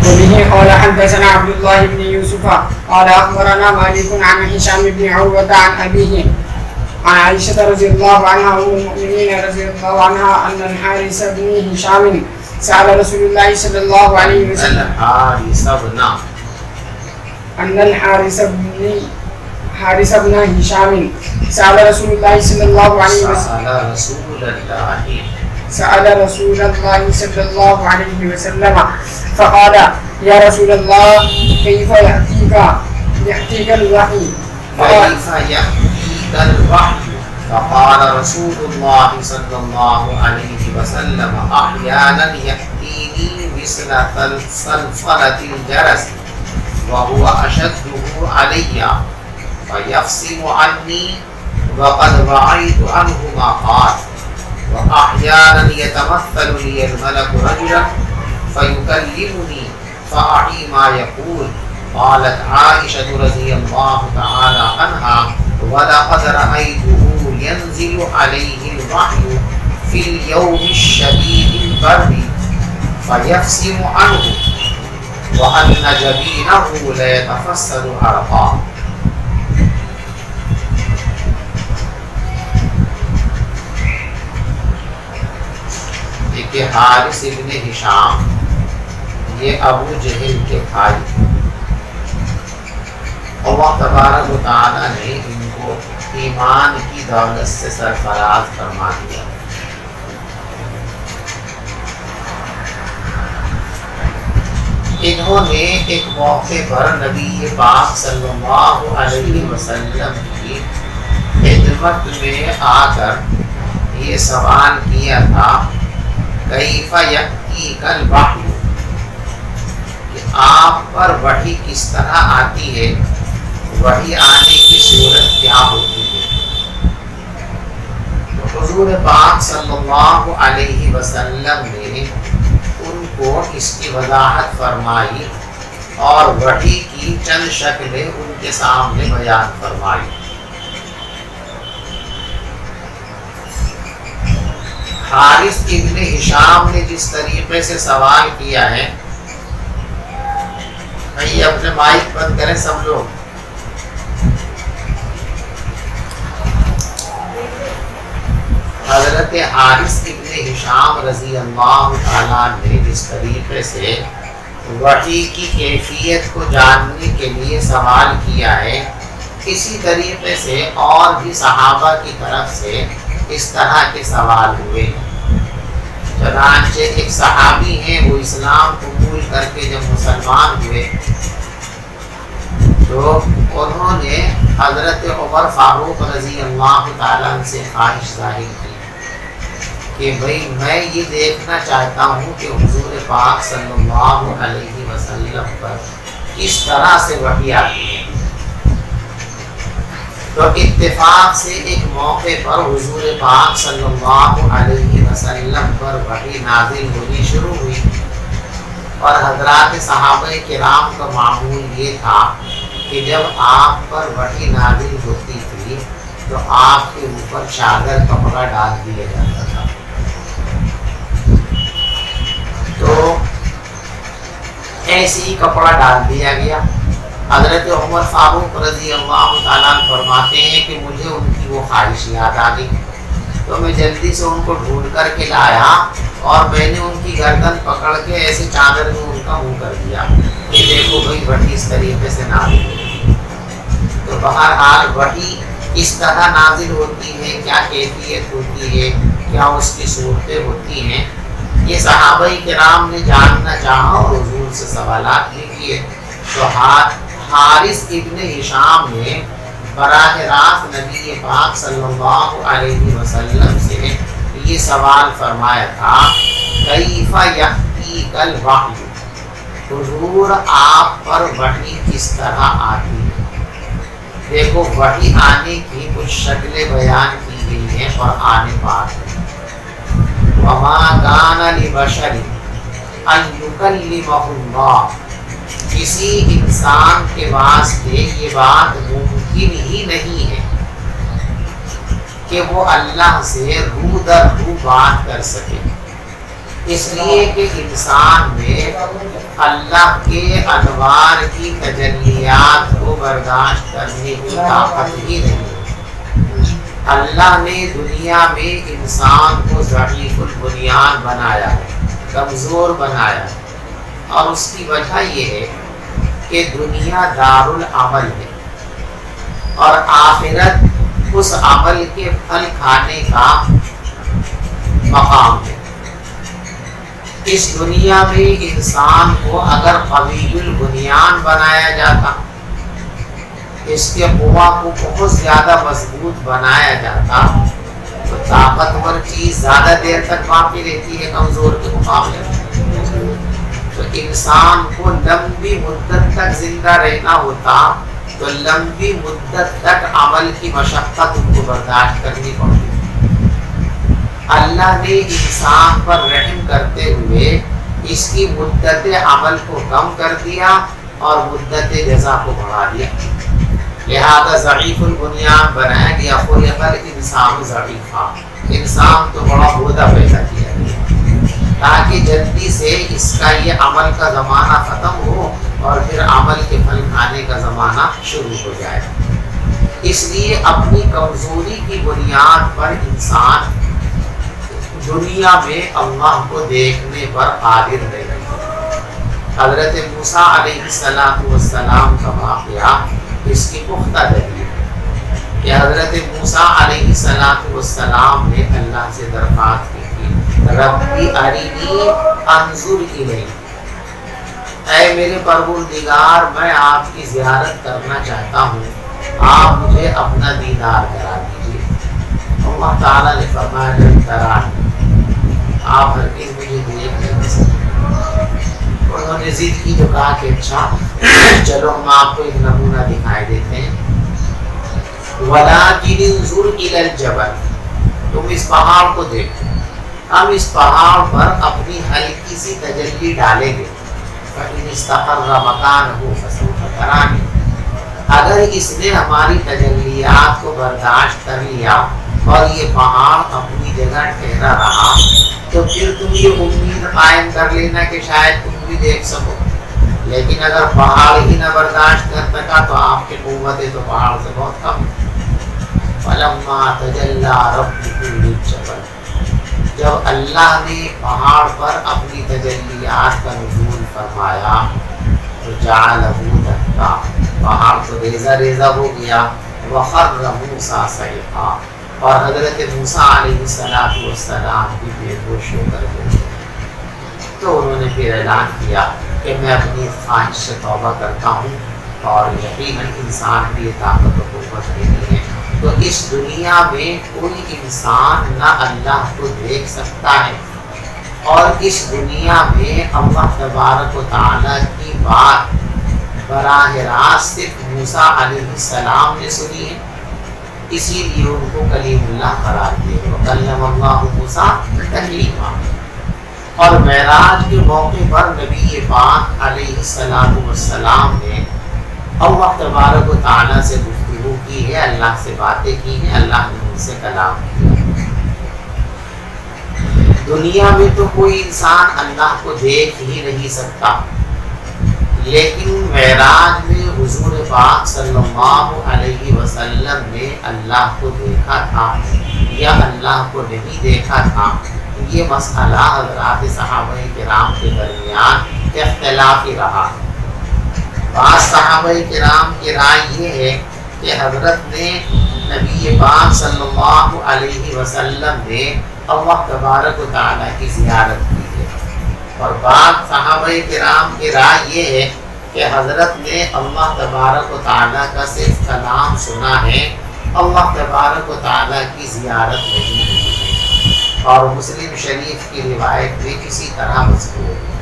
وبه قال حدثنا عبد الله بن يوسف قال أخبرنا مالك عن هشام بن عروة عن أبيه عن عائشة رضي الله عنها أم المؤمنين رضي الله عنها أن الحارث بن هشام سأل رسول الله صلى الله عليه وسلم أن الحارث بن هشام سأل رسول الله صلى الله عليه وسلم سأل رسول الله صلى الله عليه وسلم فقال يا رسول الله كيف يأتيك الوحي فقال رسول الله صلى الله عليه وسلم أحيانا يأتيني مثل صلصلة الجرس وهو أشده علي فيفصل عني وقد رأيت عنه ما قال وأحيانا يتمثل لي الملك رجلا فيكلمني فأعي ما يقول. قالت عائشة رضي الله تعالى عنها ولقد رأيته ينزل عليه الوحي في اليوم الشديد البرد فيفصل عنه وأن جبينه ليتفسد عرقا. کہ حارث ابن ہشام یہ ابو جہل کے بھائی، اللہ تبارک و تعالی نے ان کو ایمان کی دولت سے سرفراز فرما دیا۔ انہوں نے ایک موقع پر نبی پاک صلی اللہ علیہ وسلم کی خدمت میں آ کر یہ سوال کیا تھا کیف یأتیک الوحی، کہ آپ پر وحی کس طرح آتی ہے، وحی آنے کی صورت کیا ہوتی ہے۔ تو حضور پاک صلی اللہ علیہ وسلم نے ان کو اس کی وضاحت فرمائی اور وحی کی چند شکلیں ان کے سامنے بیان فرمائی۔ حارث ابن ہشام نے جس طریقے سے سوال کیا ہے، بھائی اپنے مائک بند کریں سب لوگ۔ حضرت حارث ابن ہشام رضی اللہ تعالیٰ نے جس طریقے سے وحی کی کیفیت کو جاننے کے لیے سوال کیا ہے، اسی طریقے سے اور بھی صحابہ کی طرف سے اس طرح کے سوال ہوئے۔ چنانچہ ایک صحابی ہیں، وہ اسلام قبول کر کے جب مسلمان ہوئے تو انہوں نے حضرت عمر فاروق رضی اللہ تعالیٰ عنہ سے خواہش ظاہر کی کہ بھئی میں یہ دیکھنا چاہتا ہوں کہ حضور پاک صلی اللہ علیہ وسلم پر کس طرح سے وحی آتی ہے۔ تو اتفاق سے ایک موقع پر حضور پاک صلی اللہ علیہ وسلم پر وحی نازل ہونی شروع ہوئی، اور حضرات صحابہ کرام کا معمول یہ تھا کہ جب آپ پر وحی نازل ہوتی تھی تو آپ کے اوپر چادر کپڑا ڈال دیا جاتا تھا۔ تو ایسے ہی کپڑا ڈال دیا گیا۔ حضرت عمر فاروق رضی اللہ تعالیٰ عنہ فرماتے ہیں کہ مجھے ان کی وہ خواہش یاد آ گئی، تو میں جلدی سے ان کو ڈھونڈ کر کے لایا اور میں نے ان کی گردن پکڑ کے ایسے چادر میں ان کا منہ کر دیا کہ دیکھو بھائی وحی اس طریقے سے نازل ہوتی۔ تو بہرحال وحی اس طرح نازل ہوتی ہے، کیا کیفیت ہوتی ہے، کیا اس کی صورتیں ہوتی ہیں، یہ صحابہ کرام نے جاننا چاہا اور حضور سے سوالات بھی کیے۔ تو حارث ابن ہشام نے براہ راست نبی پاک صلی اللہ علیہ وسلم سے یہ سوال فرمایا تھا کیف یأتیک الوحی، حضور آپ پر وحی کس طرح آتی ہے۔ دیکھو وحی آنے کی کچھ شکلیں بیان کی گئی ہیں قرآن پاک میں۔ وما کان لبشر ان یکلمہ اللہ، کسی انسان کے واسطے یہ بات ممکن ہی نہیں ہے کہ وہ اللہ سے رو در رو بات کر سکے۔ اس لیے کہ انسان میں اللہ کے انوار کی تجلیات کو برداشت کرنے کی طاقت ہی نہیں ہے۔ اللہ نے دنیا میں انسان کو ضعیف البنیان بنایا ہے، کمزور بنایا ہے، اور اس کی وجہ یہ ہے کہ دنیا دار العمل ہے اور آخرت اس عمل کے پھل کھانے کا مقام ہے۔ اس دنیا میں انسان کو اگر قوی البنیان بنایا جاتا، اس کے قوا کو بہت زیادہ مضبوط بنایا جاتا، تو طاقتور چیز زیادہ دیر تک باقی رہتی ہے کمزور کے مقابلے میں۔ تو انسان کو لمبی مدت تک زندہ رہنا ہوتا تو لمبی مدت تک عمل کی مشقت ان کو برداشت کرنی پڑتی۔ اللہ نے انسان پر رحم کرتے ہوئے اس کی مدت عمل کو کم کر دیا اور مدت جزا کو بڑھا دیا، لہذا ضعیف البنیان بنایا گیا۔ خلق الانسان ضعیفا، انسان تو بڑا بودا پیدا کیا گیا تاکہ جلدی سے اس کا یہ عمل کا زمانہ ختم ہو اور پھر عمل کے پھل کھانے کا زمانہ شروع ہو جائے۔ اس لیے اپنی کمزوری کی بنیاد پر انسان دنیا میں اللہ کو دیکھنے پر قادر نہیں ہے۔ حضرت موسیٰ علیہ السلام کا واقعہ اس کی پختہ دلیل ہے کہ حضرت موسیٰ علیہ السلام نے اللہ سے درخواست کی تھی، ربی ارینی انظر الیک، اے میرے پروردگار میں آپ کی زیارت کرنا چاہتا ہوں، آپ مجھے اپنا دیدار کرا دیجیے۔ اللہ تعالیٰ نے فرمایا لن ترانی، آپ ہرگز مجھے دیکھ نہیں سکتے۔ انہوں نے ضد کی تو کہا کہ اچھا چلو ہم آپ کو ایک نمونہ دکھائی دیتے ہیں، وَلَٰكِنِ انظُرْ إِلَى الْجَبَلِ، تم اس پہاڑ کو دیکھو، ہم اس پہاڑ پر اپنی ہلکی سی تجلی ڈالیں گے، فَإِنِ اسْتَقَرَّ مَكَانَهُ فَسَوْفَ تَرَانِي، اگر اس نے ہماری تجلیات کو برداشت کر لیا اور یہ پہاڑ اپنی جگہ ٹھہرا رہا تو پھر تم یہ امید قائم کر لینا کہ شاید تم بھی دیکھ سکو۔ لیکن اگر پہاڑ ہی نہ برداشت کر سکا تو آپ کی قوتیں تو پہاڑ سے بہت کم۔ فَلَمَّا تَجَلَّىٰ رَبُّهُ لِلْجَبَلِ، جب اللہ نے پہاڑ پر اپنی تجلیات کا نزول فرمایا تو جعلہ دکا، پہاڑ تو ریزہ ریزہ ہو گیا، وَخَرَّ مُوسَىٰ صَعِقًا، اور حضرت موسیٰ علیہ السلام بھی بے ہوش ہو کر گئے۔ تو انہوں نے پھر اعلان کیا کہ میں اپنی خواہش سے توبہ کرتا ہوں اور یقیناً انسان کی یہ طاقت و قوت نہیں ہے۔ تو اس دنیا میں کوئی انسان نہ اللہ کو دیکھ سکتا ہے، اور اس دنیا میں اللہ تبارک و تعالیٰ کی بات براہ راست صرف موسیٰ علیہ السلام نے سنی ہے، اسی لیے ان کو کلیم اللہ قرار دیا، وَكَلَّمَ اللَّهُ مُوسَىٰ تَكْلِيمًا۔ اور معراج کے موقع پر نبی پاک علیہ السلام نے اللہ تبارک و تعالیٰ سے گفتگو کی ہے، اللہ سے باتیں کی ہیں، اللہ نے ان سے کلام کیا۔ دنیا میں تو کوئی انسان اللہ کو دیکھ ہی نہیں سکتا، لیکن معراج میں حضور پاک صلی اللہ علیہ وسلم نے اللہ کو دیکھا تھا یا اللہ کو نہیں دیکھا تھا، یہ مسئلہ حضرات صحابہ کرام کے درمیان اختلافی رہا۔ بعض صحابہ کرام کی رائے یہ ہے کہ حضرت نے نبی پاک صلی اللہ علیہ وسلم نے اللہ تبارک و تعالیٰ کی زیارت کی ہے، اور بعض صحابہ کرام کی رائے یہ ہے کہ حضرت نے اللہ تبارک و تعالیٰ کا صرف کلام سنا ہے، اللہ تبارک و تعالیٰ کی زیارت نہیں کی ہے۔ اور مسلم شریف کی روایت میں اسی طرح مذکور ہے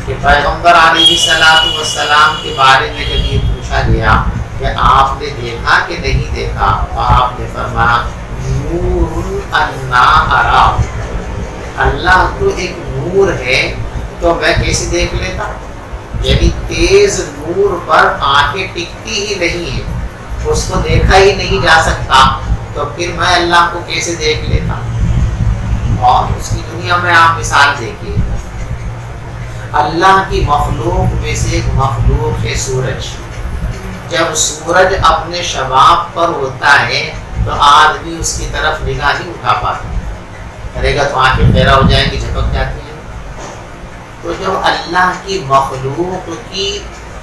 کہ پیغمبر علیہ السلام کے بارے میں جب یہ پوچھا گیا کہ آپ نے دیکھا کہ نہیں دیکھا، تو آپ نے فرمایا نور انا ارا، اللہ تو ایک نور ہے تو میں کیسے دیکھ لیتا، یعنی تیز نور پر آنکھیں ٹکتی ہی نہیں ہے، اس کو دیکھا ہی نہیں جا سکتا، تو پھر میں اللہ کو کیسے دیکھ لیتا۔ اور اس کی دنیا میں آپ مثال دیکھیے، اللہ کی مخلوق میں سے ایک مخلوق ہے سورج. جب سورج اپنے شباب پر ہوتا ہے تو آدمی اس کی طرف نگاہ نہیں اٹھا پاتا، کرے گا تو آنکھیں پھیرا ہو جائیں گی، جھپک جاتی ہیں. تو جب اللہ کی مخلوق کی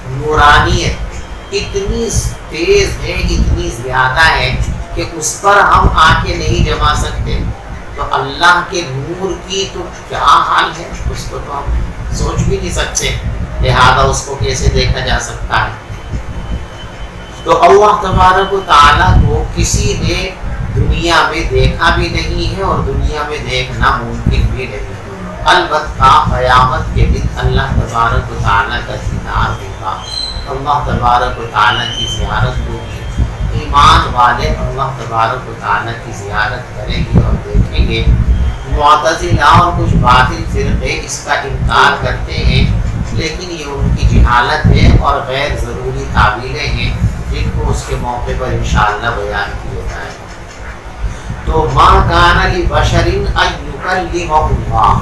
نورانیت اتنی تیز ہے، اتنی زیادہ ہے کہ اس پر ہم آنکھیں نہیں جما سکتے، تو اللہ کے نور کی تو کیا حال ہے، اس کو تو ہم سوچ بھی نہیں سکتے، لہذا اس کو کیسے دیکھا جا سکتا ہے. تو اللہ تبارک و تعالیٰ کو کسی نے دنیا میں دیکھا بھی نہیں ہے اور دنیا میں دیکھنا ممکن بھی نہیں ہے. البتہ قیامت کے دن اللہ تبارک و تعالیٰ کا دیدار ہوگا، اللہ تبارک و تعالیٰ کی زیارت ہوگی، ایمان والے اللہ تبارک و تعالیٰ کی زیارت کریں گے اور دیکھیں گے. معتزلہ اور کچھ باطل فرقے اس کا انکار کرتے ہیں، لیکن یہ ان کی جہالت ہے اور غیر ضروری تعبیریں ہیں جن کو اس کے موقع پر انشاءاللہ بیان کیا جائے. تو ما کان لبشر ان یکلمہ اللہ،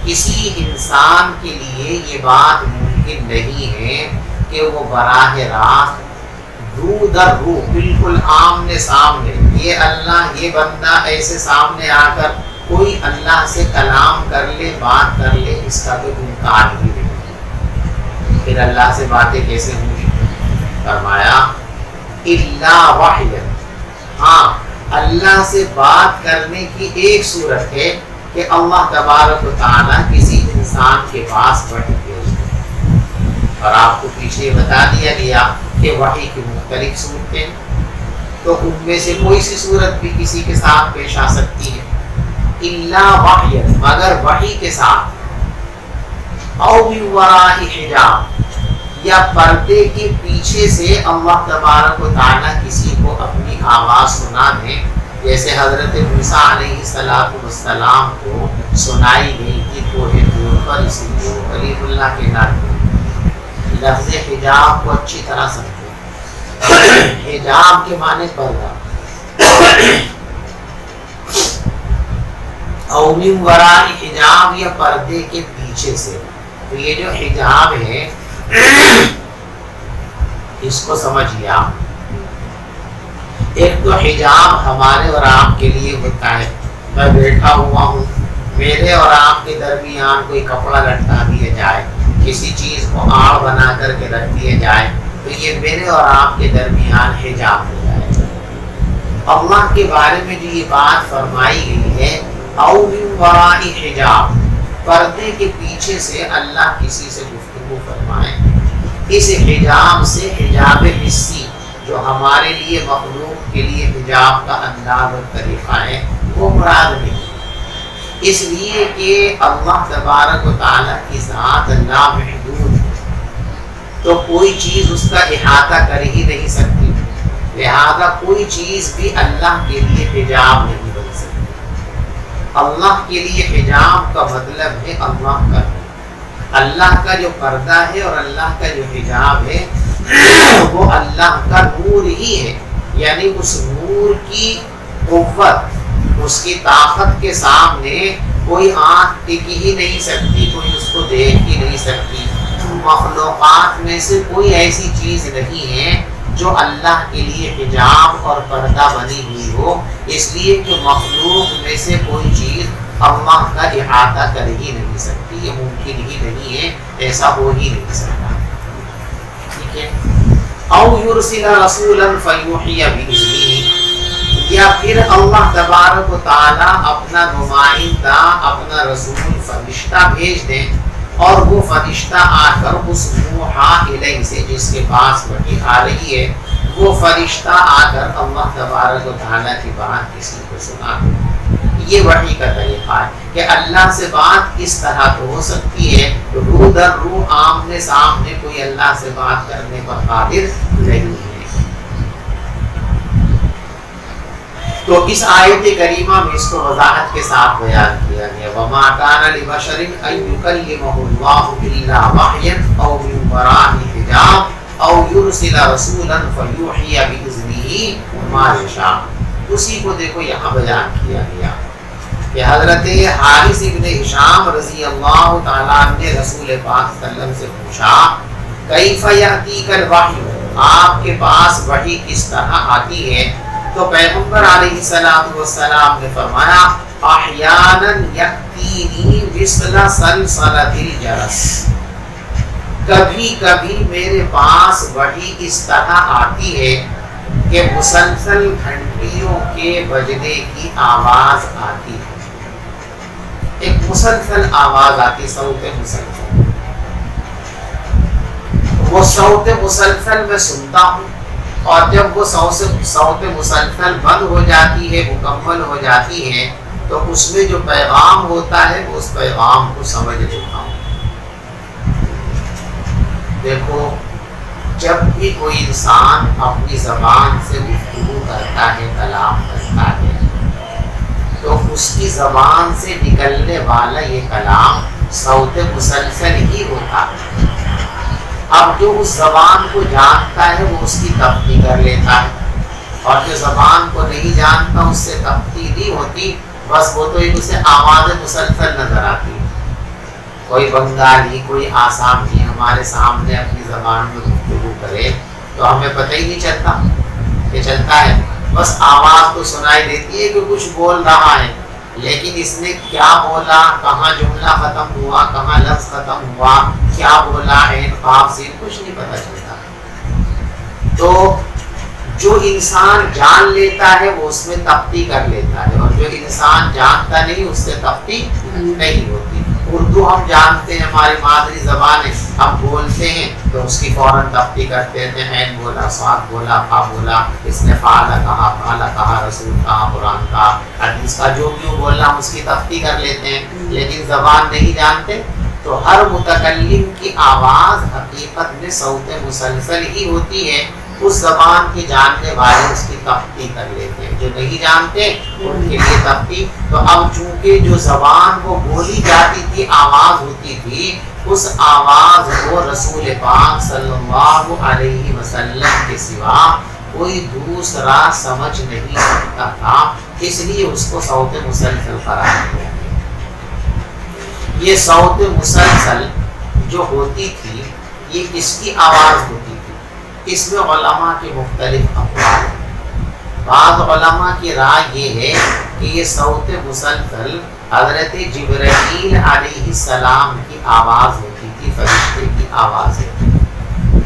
کسی انسان کے لیے یہ بات ممکن نہیں ہے کہ وہ براہ راست رو در رو، بالکل آمنے سامنے، یہ اللہ یہ بندہ ایسے سامنے آ کر کوئی اللہ سے کلام کر لے، بات کر لے، اس کا تو امکان ہی نہیں. پھر اللہ سے باتیں کیسے ہوں گی؟ فرمایا الا وحی، ہاں اللہ سے بات کرنے کی ایک صورت ہے کہ اللہ تبارک و تعالیٰ کسی انسان کے پاس وحی بھیج دے. اور آپ کو پیچھے بتا دیا گیا کہ وحی کی مختلف صورتیں، تو ان میں سے کوئی سی صورت بھی کسی کے ساتھ پیش آ سکتی ہے. الا وحی، مگر وحی کے ساتھ، او من وراء حجاب، یا پردے کے پیچھے سے اللہ تبارک و تعالیٰ کسی کو اپنی آواز سنا دیں، جیسے حضرت موسیٰ علیہ السلام کو سنائی گئی تھی کوہ طور پر، اسی لیے وہ کلیم اللہ کے نام. لفظ حجاب کو اچھی طرح سمجھو، حجاب کے معنی پردہ، او من وراء حجاب، یا پردے کے پیچھے سے. تو یہ جو حجاب ہے اس کو سمجھیے آپ. ایک تو حجاب ہمارے اور آپ کے لیے ہوتا ہے، میں بیٹھا ہوا ہوں، میرے اور آپ کے درمیان کوئی کپڑا لٹکا دیا جائے، کسی چیز کو آڑ بنا کر کے رکھ دیا جائے، تو یہ میرے اور آپ کے درمیان حجاب ہو جائے. اللہ کے بارے میں جو یہ بات فرمائی گئی ہے، او من وراء حجاب، پردے کے پیچھے سے اللہ کسی سے گفتگو فرمائے. اس حجاب سے حجاب حسی جو ہمارے لیے مخلوق کے لیے حجاب کا انداز اور طریقہ ہے وہ مراد نہیں، اس لیے کہ اللہ تبارک و تعالیٰ کی ذات لامحدود ہے، تو کوئی چیز اس کا احاطہ کر ہی نہیں سکتی، لہذا کوئی چیز بھی اللہ کے لیے حجاب نہیں بن سکتی. اللہ کے لیے حجاب کا مطلب ہے اللہ کا، اللہ کا جو پردہ ہے اور اللہ کا جو حجاب ہے وہ اللہ کا نور ہی ہے. یعنی اس نور کی قوت، اس کی طاقت کے سامنے کوئی آنکھ ٹک ہی نہیں سکتی، کوئی اس کو دیکھ ہی نہیں سکتی. مخلوقات میں سے کوئی ایسی چیز نہیں ہے جو اللہ کے لیے حجاب اور پردہ بنی ہوئی ہو، اس لیے کہ مخلوق میں سے کوئی چیز اللہ کا احاطہ کر ہی نہیں سکتی، یہ ممکن ہی نہیں ہے، ایسا ہو ہی نہیں سکتا. ٹھیک ہے. او یرسل رسولا فیوحی بإذنہ، یا پھر اللہ تبارک و تعالی اپنا نمائندہ، اپنا رسول فرشتہ بھیج دیں، اور وہ فرشتہ آ کر اس موحا الیہ سے، جس کے پاس وحی آ رہی ہے، وہ فرشتہ آ کر اللہ تبارک و تعالیٰ کی بات کسی کو سنا دے. یہ وحی کا طریقہ ہے کہ اللہ سے بات اس طرح تو ہو سکتی ہے، رو در رو آمنے سامنے کوئی اللہ سے بات کرنے پر قادر نہیں ہے. تو اس آیت کریمہ میں اس کو وضاحت کے ساتھ بیان کیا گیا. وَمَا كَانَ لِبَشَرٍ أَن يُكَلِّمَهُ اللَّهُ إِلَّا وَحْيًا أَوْ مِن وَرَاءِ حِجَابٍ أَوْ يُرْسِلَ رَسُولًا فَيُوحِيَ بِإِذْنِهِ مَا يَشَاءُ. اسی کو دیکھو یہاں بیان کیا گیا کہ حضرت حارث ابن ہشام رضی اللہ تعالیٰ نے رسول پاک صلی اللہ علیہ وسلم سے پوچھا کیف یأتیک الوحی، آپ کے پاس وحی کس طرح آتی ہے؟ تو پیغمبر علیہ السلام نے فرمایا احیانا یأتینی مثل سلسلۃ الجرس، کبھی کبھی میرے پاس وحی اس طرح آتی ہے کہ مسلسل گھنٹیوں کے بجنے کی آواز آتی ہے، ایک مسلسل آواز آتی، صوت مسلسل، وہ صوت مسلسل میں سنتا ہوں، اور جب وہ صوت مسلسل بند ہو جاتی ہے، مکمل ہو جاتی ہے، تو اس میں جو پیغام ہوتا ہے وہ اس پیغام کو سمجھ لیتا ہوں۔ دیکھو، جب بھی کوئی انسان اپنی زبان سے گفتگو کرتا ہے، کلام کرتا ہے، تو اس کی زبان سے نکلنے والا یہ کلام صوت مسلسل ہی ہوتا ہے۔ اب جو اس زبان کو جانتا ہے وہ اس کی تفصیل کر لیتا ہے، اور جو زبان کو نہیں جانتا اس سے تفصیل نہیں ہوتی، بس وہ تو ایک اسے آواز مسلسل نظر آتی ہے۔ کوئی بنگالی، کوئی آسامی ہمارے سامنے اپنی زبان میں گفتگو کرے تو ہمیں پتہ ہی نہیں چلتا کہ چلتا ہے، بس آواز تو سنائی دیتی ہے کہ کچھ بول رہا ہے، لیکن اس نے کیا بولا، کہاں جملہ ختم ہوا، کہاں لفظ ختم ہوا، کیا بولا، عین قاف سین، کچھ نہیں پتہ چلتا۔ تو جو انسان جان لیتا ہے وہ اس میں تفصیل کر لیتا ہے، اور جو انسان جانتا نہیں اس سے تفصیل نہیں ہوتی۔ اردو ہم جانتے ہیں، ہماری مادری زبان ہے، ہم بولتے ہیں تو اس کی فوراً تفصیل کرتے ہیں، عین بولا، صاد بولا، فا بولا، اس نے فعلا کہا، رسول کہا، قرآن کہا، حدیث کا جو کیوں بولنا ہم اس کی تفصیل کر لیتے ہیں، لیکن زبان نہیں جانتے۔ تو ہر متکلم کی آواز حقیقت میں صوت مسلسل ہی ہوتی ہے، اس زبان کے جاننے والے اس کی تفصیل کر لیتے ہیں، جو نہیں جانتے ان کے لیے تفصیل۔ تو اب چونکہ جو زبان کو بولی جاتی تھی، آواز ہوتی تھی، اس آواز کو رسول پاک صلی اللہ علیہ وسلم کے سوا کوئی دوسرا سمجھ نہیں سکتا تھا، اس لیے اس کو صوت مسلسل قرار دیا۔ یہ صوت مسلسل جو ہوتی تھی یہ کس کی آواز ہوتی تھی؟ اس میں علماء کے مختلف اقوال ہیں۔ بعض علماء کی رائے یہ ہے کہ یہ صوت مسلسل حضرت جبرائیل علیہ السلام کی آواز ہوتی تھی، فرشتے کی آواز ہوتی تھی،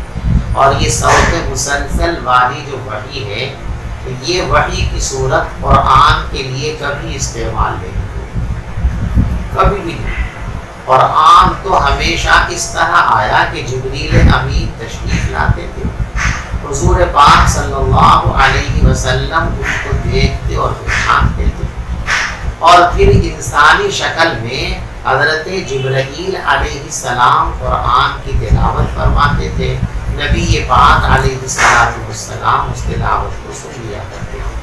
اور یہ صوت مسلسل والی جو وحی ہے یہ وحی کی صورت قرآن کے لیے کبھی استعمال نہیں ہوئی، کبھی بھی نہیں۔ قرآن تو ہمیشہ اس طرح آیا کہ جبریل امین تشریف لاتے تھے، حضور پاک صلی اللہ علیہ وسلم اس کو دیکھتے اور پہچانتے تھے، اور پھر انسانی شکل میں حضرت جبرائیل علیہ السلام قرآن کی تلاوت فرماتے تھے، نبی پاک علیہ السلام اس تلاوت کو سن لیا کرتے ہیں۔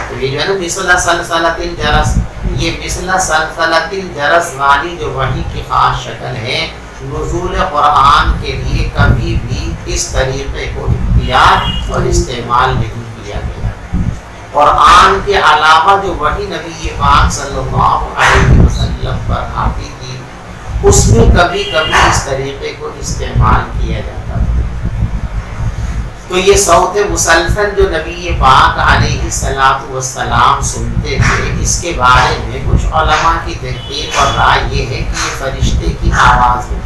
تو یہ جو ہے نا مثل سلسلۃ الجرس، یہ مثل سلسلۃ الجرس والی جو وحی کی خاص شکل ہے، نزول قرآن کے لیے کبھی بھی اس طریقے کو اختیار اور استعمال نہیں کیا گیا۔ قرآن کے علاوہ جو وحی نبی پاک صلی اللہ علیہ وسلم پر آتی تھی اس میں کبھی کبھی اس طریقے کو استعمال کیا جاتا تھا۔ تو یہ صوت مسلسل جو نبی پاک علیہ السلام سنتے تھے، اس کے بارے میں کچھ علماء کی تحقیق اور رائے یہ ہے کہ یہ فرشتے کی آواز ہوتی ہے،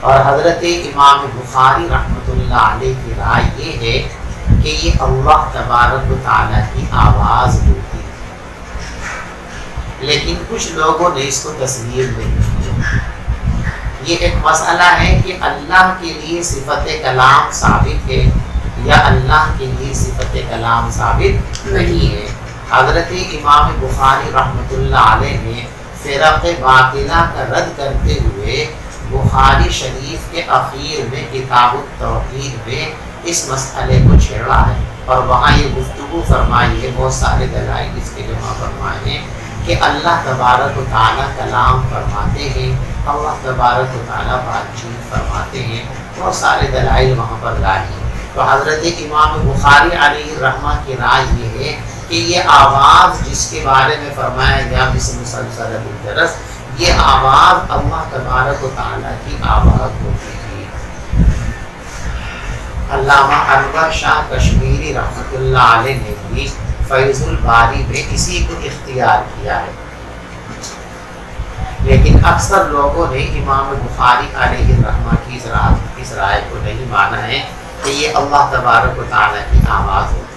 اور حضرت امام بخاری رحمۃ اللہ علیہ کی رائے یہ ہے کہ یہ اللہ تبارک و تعالیٰ کی آواز ہوتی ہے، لیکن کچھ لوگوں نے اس کو تسلیم نہیں کیا۔ یہ ایک مسئلہ ہے کہ اللہ کے لیے صفت کلام ثابت ہے یا اللہ کے لیے صفت کلام ثابت نہیں ہے۔ حضرت امام بخاری رحمۃ اللہ علیہ نے فرق باطلہ کا رد کرتے ہوئے بخاری شریف کے اخیر میں کتاب التوحید میں اس مسئلے کو چھیڑا ہے، اور وہاں یہ گفتگو فرمائی ہے، بہت سارے دلائل اس کے جمع فرمائے ہیں کہ اللہ تبارک و تعالیٰ کلام فرماتے ہیں، اللہ تبارک و تعالیٰ بات چیت فرماتے ہیں، بہت سارے دلائل وہاں پر لائے ہیں۔ تو حضرت امام بخاری علیہ الرحمہ کی رائے یہ ہے کہ یہ آواز جس کے بارے میں فرمایا گیا بسم مسلسل بالجرس، یہ آواز اللہ تبارک و تعالیٰ کی آواز ہوتی تھی۔ علامہ انور شاہ کشمیری رحمۃ اللہ علیہ نے بھی فیض الباری میں اسی کو اختیار کیا ہے، لیکن اکثر لوگوں نے امام بخاری علیہ الرحمہ کی اس رائے کو نہیں مانا ہے کہ یہ اللہ تبارک و تعالیٰ کی آواز ہوتی ہے۔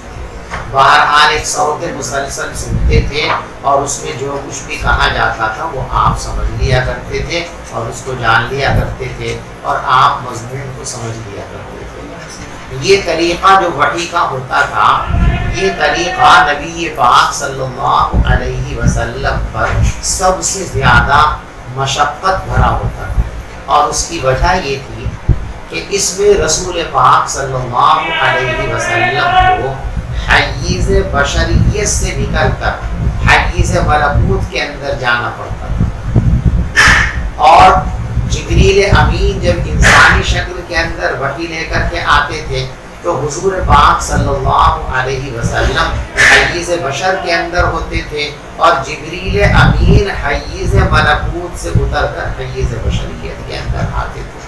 بہرحال ایک صوت مسلسل سنتے تھے اور اس میں جو کچھ بھی کہا جاتا تھا وہ آپ سمجھ لیا کرتے تھے اور اس کو جان لیا کرتے تھے اور آپ مضمون کو سمجھ لیا کرتے تھے۔ یہ طریقہ جو وحی کا ہوتا تھا، یہ طریقہ نبی پاک صلی اللہ علیہ وسلم پر سب سے زیادہ مشقت بھرا ہوتا تھا، اور اس کی وجہ یہ تھی کہ اس میں رسول پاک صلی اللہ علیہ وسلم کو حیز بشریت سے نکل کر حیز ملکوت کے اندر جانا پڑتا تھا، اور جبریل امین جب انسانی شکل کے اندر وحی لے کر کے آتے تھے تو حضور پاک صلی اللہ علیہ وسلم حیز بشر کے اندر ہوتے تھے، اور جبریل امین حیز ملکوت سے اتر کر حیز بشریت کے اندر آتے تھے۔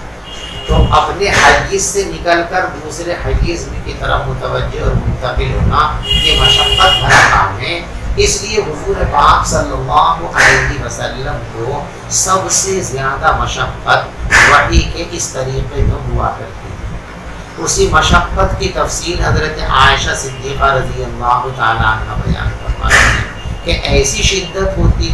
تو اپنے حیز سے نکل کر دوسرے حیز کی طرف متوجہ اور منتقل ہونا یہ مشقت بھرا کام ہے، اس لیے حضور پاک صلی اللہ علیہ وسلم کو سب سے زیادہ مشقت وحی کے اس طریقے میں ہوا کرتی ہے۔ اسی مشقت کی تفصیل حضرت عائشہ صدیقہ رضی اللہ تعالیٰ عنہ بیان فرماتی ہیں کہ ایسی شدت ہوتی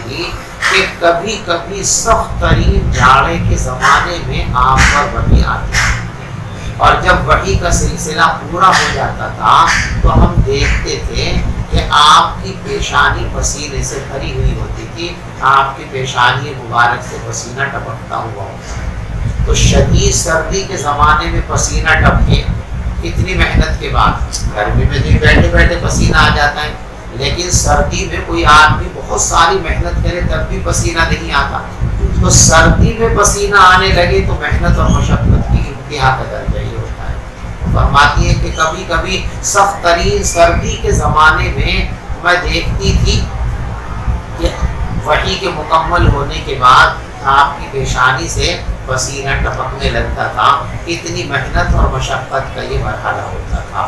تھی کہ کبھی کبھی سخت ترین جاڑے کے زمانے میں آپ پر وحی آتی تھی، اور جب وحی کا سلسلہ پورا ہو جاتا تھا تو ہم دیکھتے تھے کہ آپ کی پیشانی پسینے سے بھری ہوئی ہوتی تھی، آپ کی پیشانی مبارک سے پسینہ ٹپکتا ہوا ہوتا ہے۔ تو شدید سردی کے زمانے میں پسینہ ٹپکے، اتنی محنت کے بعد گرمی میں تو بیٹھے بیٹھے پسینہ آ جاتا ہے، لیکن سردی میں کوئی آدمی بہت ساری محنت کرے تب بھی پسینہ نہیں آتا، تو سردی میں پسینہ آنے لگے تو محنت اور مشقت کی انتہا کا درجہ ہی ہوتا ہے۔ فرماتی ہے کہ کبھی کبھی سخت ترین سردی کے زمانے میں میں دیکھتی تھی کہ وحی کے مکمل ہونے کے بعد آپ کی پیشانی سے پسینہ ٹپکنے لگتا تھا، اتنی محنت اور مشقت کا یہ مرحلہ ہوتا تھا۔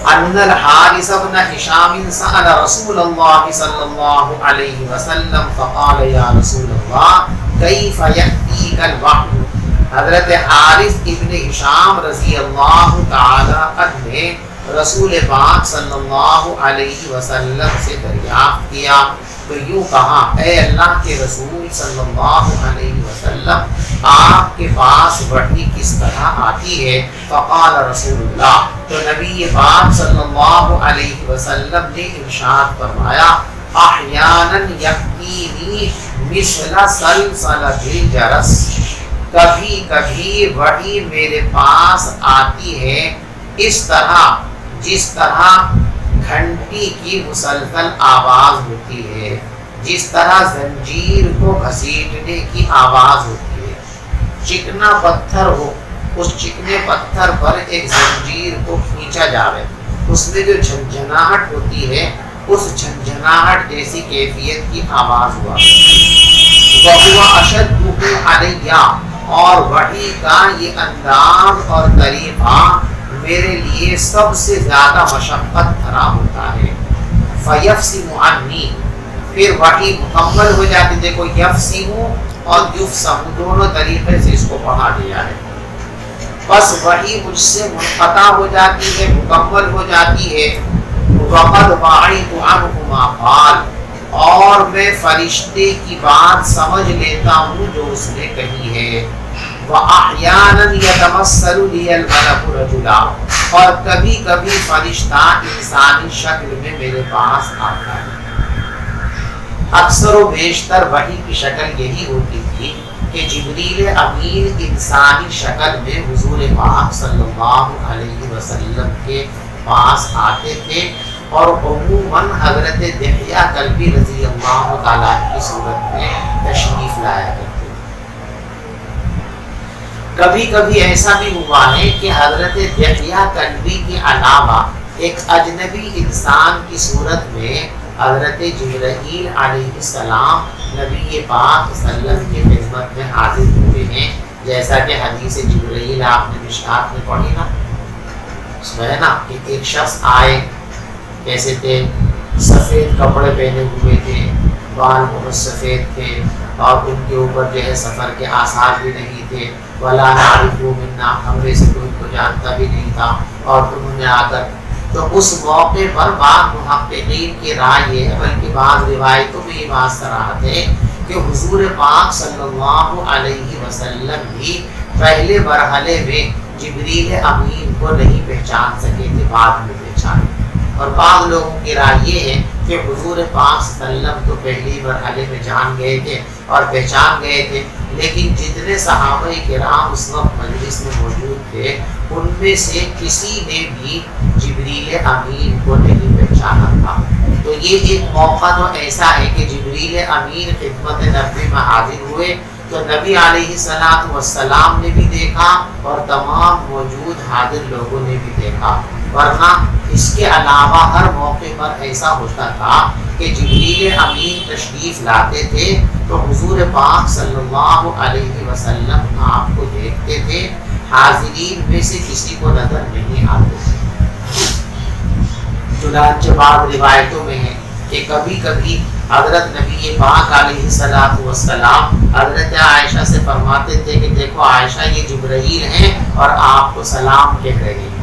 ان الحارث بن هشام سأل رسول الله صلى الله عليه وسلم فقال يا رسول الله كيف يأتيك الوحي۔ حضرت حارث ابن ہشام رضی اللہ تعالی عنہ نے رسول پاک صلی اللہ علیہ وسلم سے دریافت کیا تو یوں کہا، اے اللہ کے رسول صلی اللہ علیہ وسلم، آپ کے پاس وحی کس طرح آتی ہے؟ فقال رسول اللہ، تو نبی پاک صلی اللہ علیہ وسلم نے ارشاد فرمایا، احیانا یأتینی مثل سلسلۃ الجرس، کبھی کبھی وحی میرے پاس آتی ہے اس طرح جس طرح گھنٹی کی مسلسل آواز ہوتی ہے، جس طرح زنجیر کو گھسیٹنے کی آواز ہوتی ہے۔ چکنا پتھر ہو، اس چکنے پتھر پر ایک زنجیر کو کھینچا جاوے، اس میں جو جھنجھناہٹ ہوتی ہے اس جھنجھناہٹ جیسی کیفیت کی آواز ہوا۔ وَهُوَ أَشَدُّهُ عَلَيَّ، اور وحی کا یہ انداز اور طریقہ میرے لیے سب سے زیادہ مشقت بھرا ہوتا ہے۔ فَيَفْسِمُ عَنِّي، پھر وحی مکمل ہو جاتی، دیکھو یفسم اور یفسم دونوں طریقے سے اس کو پڑھا گیا ہے۔ بس وحی مجھ سے منقطع ہو جاتی ہے، مکمل ہو جاتی ہے۔ وَقَدْ وَعِيتُ عَنْهُ مَا قَالَ، اور میں فرشتے کی بات سمجھ لیتا ہوں جو اس نے کہی ہے۔ وَأَحْيَانًا يَتَمَثَّلُ لِيَ الْمَلَكُ رَجُلًا، اور کبھی کبھی فرشتہ انسانی شکل میں میرے پاس آتا ہے۔ اکثر و بیشتر وحی کی شکل یہی ہوتی تھی کہ جبریل امین انسانی شکل میں حضور پاک صلی اللہ علیہ وسلم کے پاس آتے تھے، اور عموماً حضرت دحیہ کلبی رضی اللہ تعالیٰ کی صورت میں تشریف لایا کرتے تھے۔ کبھی کبھی ایسا بھی ہوا ہے کہ حضرت دحیہ کلبی کے علاوہ ایک اجنبی انسان کی صورت میں حضرت جبرائیل علیہ السلام نبی پاک صلی اللہ علیہ وسلم کی خدمت میں حاضر ہوئے ہیں، جیسا کہ حدیث جبرائیل آپ نے مشکات میں پڑھی نا، اس میں ہے نا کہ ایک شخص آئے، کیسے تھے؟ سفید کپڑے پہنے ہوئے تھے، بال بہت سفید تھے، اور ان کے اوپر جو ہے سفر کے آثار بھی نہیں تھے، وَلَا نَعْرِفُ مِنَّا، ہم میں سے کوئی کو جانتا بھی نہیں تھا، اور انہوں نے آ کر تو اس موقع پر بعض محققین کی رائے یہ ہے، بلکہ بعض روایتوں میں یہ بات صراحت ہے کہ حضور پاک صلی اللہ علیہ وسلم بھی پہلے مرحلے میں جبریل امین کو نہیں پہچان سکے تھے، بعد میں پہچانے، اور بعض لوگوں کی رائے یہ ہے کہ حضور پاک صلی اللہ علیہ وسلم تو پہلی مرحلے میں جان گئے تھے اور پہچان گئے تھے، لیکن جتنے صحابہ کرام اس وقت مجلس میں موجود تھے ان میں سے کسی نے بھی جبریل امین کو نہیں پہچانا تھا۔ تو یہ ایک موقع تو ایسا ہے کہ جبریل امین خدمت نبی میں حاضر ہوئے تو نبی علیہ السلام نے بھی دیکھا اور تمام موجود حاضر لوگوں نے بھی دیکھا، ورنہ اس کے علاوہ ہر موقع پر ایسا ہوتا تھا کہ جبریل امین تشریف لاتے تھے تو حضور پاک صلی اللہ علیہ وسلم آپ کو دیکھتے تھے، حاضرین میں سے کسی کو نظر نہیں آتے تھے۔ چنانچہ بعض روایتوں میں ہے کہ کبھی کبھی حضرت نبی پاک علیہ السلام حضرت عائشہ سے فرماتے تھے کہ دیکھو عائشہ یہ جبرائیل ہیں اور آپ کو سلام کہہ رہے ہیں۔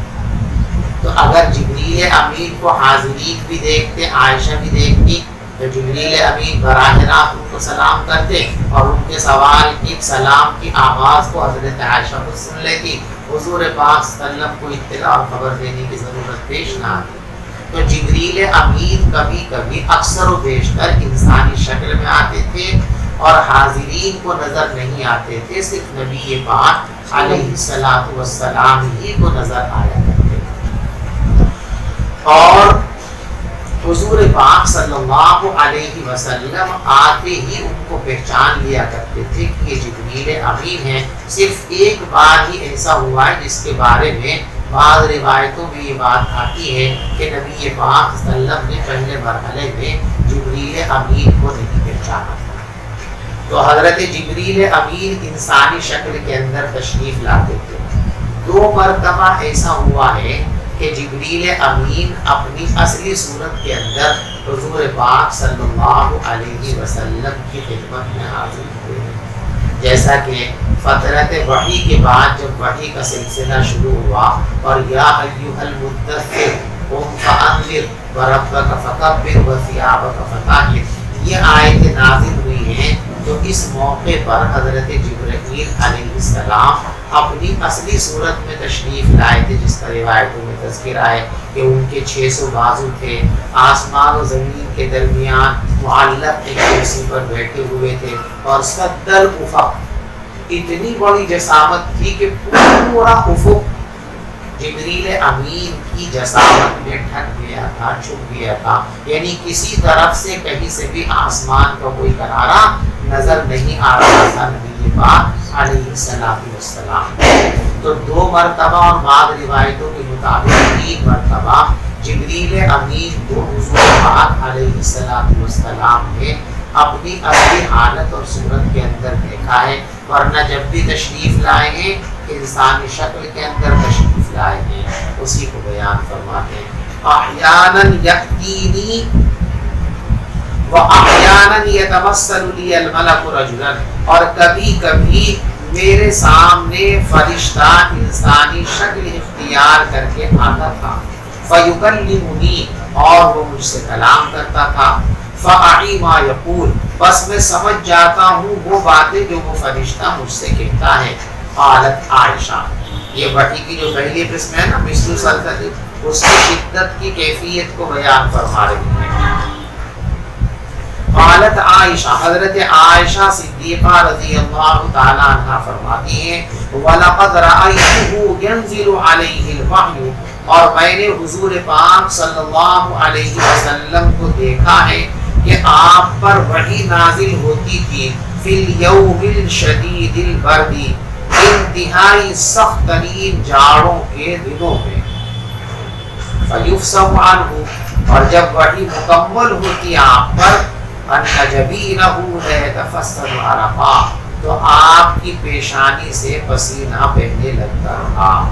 تو اگر جبریل امین کو حاضرین بھی دیکھتے، عائشہ بھی دیکھتی، تو جبریل امین براہ راست ان کو سلام کرتے اور ان کے سوال کی سلام کی آواز کو حضرت عائشہ کو سن لیتی، حضور پاک صلی اللہ علیہ وسلم کو اطلاع اور خبر دینے کی ضرورت پیش نہ آتی۔ تو جبریل امین کبھی کبھی اکثر و بیشتر انسانی شکل میں آتے تھے اور حاضرین کو نظر نہیں آتے تھے، صرف نبی پاک علیہ السلام ہی کو نظر آیا کرتے تھے۔ اور حضور پاک صلی اللہ علیہ وسلم آتے ہی ان کو پہچان لیا کرتے تھے کہ یہ جبریل امین ہیں۔ صرف ایک بار ہی ایسا ہوا ہے جس کے بارے میں بعض روایتوں میں یہ بات آتی ہے کہ نبی پاک صلی اللہ علیہ وسلم نے پہلے مرحلے میں جبریل امین کو نہیں پہچانا تھا۔ تو حضرت جبریل امین انسانی شکل کے اندر تشریف لاتے تھے۔ 2 مرتبہ ایسا ہوا ہے کہ جبریل امین اپنی اصلی صورت کے اندر حضور پاک صلی اللہ علیہ وسلم کی خدمت میں حاضر ہوئے، جیسا کہ فترت وحی کے بعد جب وحی کا سلسلہ شروع ہوا اور یا ایھا المدثر قم فانذر وربک فکبر وثیابک فطہر یہ آیتیں نازل ہوئی ہیں، تو اس موقع پر حضرت جبرائیل علیہ السلام اپنی اصلی صورت میں تشریف لائے تھے، جس کا روایتوں میں تذکرہ ہے کہ ان کے 600 بازو تھے، آسمان و زمین کے درمیان معلق ایک کرسی پر بیٹھے ہوئے تھے، اور سد الافق اتنی بڑی جسامت تھی کہ پورا افق جبریل امین کی جسامت میں ڈھک گیا تھا، چھپ گیا تھا، یعنی کسی طرف سے کہیں سے بھی آسمان کا کوئی کنارہ نظر نہیں آ رہا تھا نبی پاک علیہ السلام۔ تو 2 مرتبہ اور بعض روایتوں کے مطابق 3 مرتبہ جبریل امین کو حضور پاک علیہ السلام نے اپنی اصلی حالت اور صورت کے اندر دیکھا ہے، ورنہ جب بھی تشریف لائے ہیں انسانی شکل کے اندر تشریف لائے ہیں، اسی کو بیان فرماتے ہیں۔ احیاناً یأتینی وَأَحْيَانًا يَتَمَثَّلُ لِيَ الْمَلَكُ رَجُلًا، اور کبھی کبھی میرے سامنے فرشتہ انسانی شکل اختیار کر کے آتا تھا، فَيُكَلِّمُنِي، اور وہ مجھ سے کلام کرتا تھا، فَأَعِي مَا يَقُولُ، بس میں سمجھ جاتا ہوں وہ باتیں جو وہ فرشتہ مجھ سے کہتا ہے۔ قالت عائشہ، یہ وحی کی جو پہلی قسم ہے نا مثل سلطنت، اس کی شدت کی کیفیت کو بیان فرما رہی ہے۔ قالت عائشہ، حضرت عائشہ صدیقہ رضی اللہ تعالی عنہ فرماتی ہیں، وَلَقَدْ رَأَيْتُهُ يَنزِلُ عَلَيْهِ الْوَحْيُ، اور میں نے حضور پاک صلی اللہ علیہ وسلم کو دیکھا ہے کہ آپ پر وحی نازل ہوتی تھی، فِي الْيَوْمِ الشَّدِيدِ الْبَرْدِ، انتہائی سخت ترین جاڑوں کے دنوں میں، فیفصح عنہ، اور جب وحی مکمل ہوتی آپ پر، ان جبینہ لیتفصل عرقا، تو آپ کی پیشانی سے پسینہ بہنے لگتا رہا۔